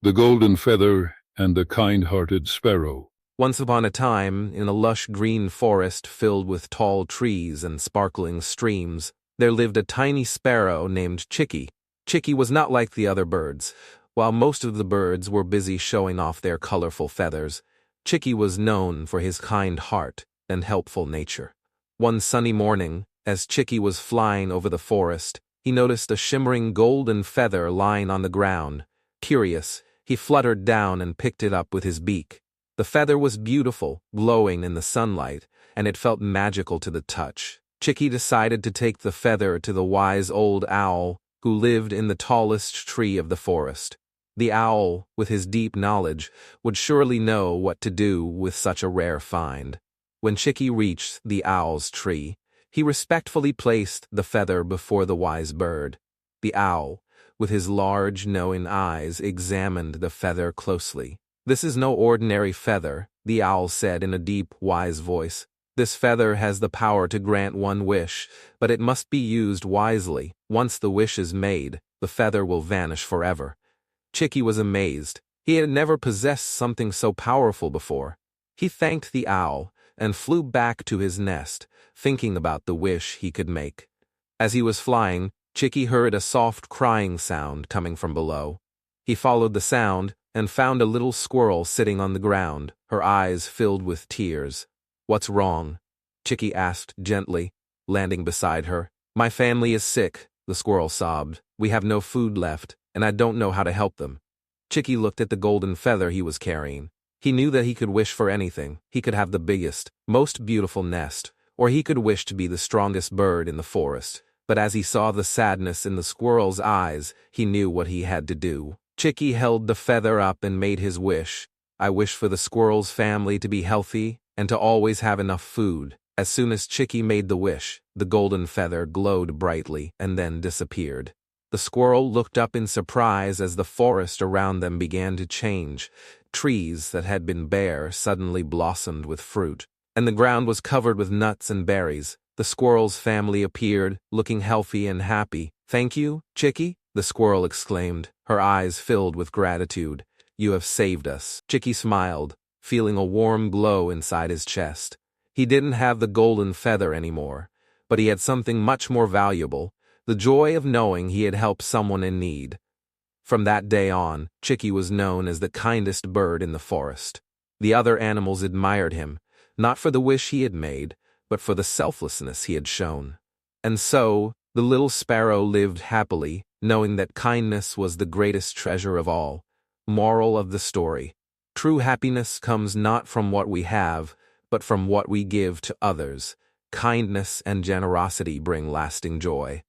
The Golden Feather and the Kind-Hearted Sparrow. Once upon a time, in a lush green forest filled with tall trees and sparkling streams, there lived a tiny sparrow named Chikki. Chikki was not like the other birds. While most of the birds were busy showing off their colorful feathers, Chikki was known for his kind heart and helpful nature. One sunny morning, as Chikki was flying over the forest, he noticed a shimmering golden feather lying on the ground. Curious, he fluttered down and picked it up with his beak. The feather was beautiful, glowing in the sunlight, and it felt magical to the touch. Chikki decided to take the feather to the wise old owl who lived in the tallest tree of the forest. The owl, with his deep knowledge, would surely know what to do with such a rare find. When Chikki reached the owl's tree, he respectfully placed the feather before the wise bird. The owl, with his large, knowing eyes, examined the feather closely. "This is no ordinary feather," the owl said in a deep, wise voice. "This feather has the power to grant one wish, but it must be used wisely. Once the wish is made, the feather will vanish forever." Chikki was amazed. He had never possessed something so powerful before. He thanked the owl and flew back to his nest, thinking about the wish he could make. As he was flying, Chikki heard a soft crying sound coming from below. He followed the sound and found a little squirrel sitting on the ground, her eyes filled with tears. "What's wrong?" Chikki asked gently, landing beside her. "My family is sick," the squirrel sobbed. "We have no food left, and I don't know how to help them." Chikki looked at the golden feather he was carrying. He knew that he could wish for anything. He could have the biggest, most beautiful nest, or he could wish to be the strongest bird in the forest. But as he saw the sadness in the squirrel's eyes, he knew what he had to do. Chikki held the feather up and made his wish. "I wish for the squirrel's family to be healthy and to always have enough food." As soon as Chikki made the wish, the golden feather glowed brightly and then disappeared. The squirrel looked up in surprise as the forest around them began to change. Trees that had been bare suddenly blossomed with fruit, and the ground was covered with nuts and berries. The squirrel's family appeared, looking healthy and happy. "Thank you, Chikki," the squirrel exclaimed, her eyes filled with gratitude. "You have saved us." Chikki smiled, feeling a warm glow inside his chest. He didn't have the golden feather anymore, but he had something much more valuable, the joy of knowing he had helped someone in need. From that day on, Chikki was known as the kindest bird in the forest. The other animals admired him, not for the wish he had made, but for the selflessness he had shown. And so, the little sparrow lived happily, knowing that kindness was the greatest treasure of all. Moral of the story: true happiness comes not from what we have, but from what we give to others. Kindness and generosity bring lasting joy.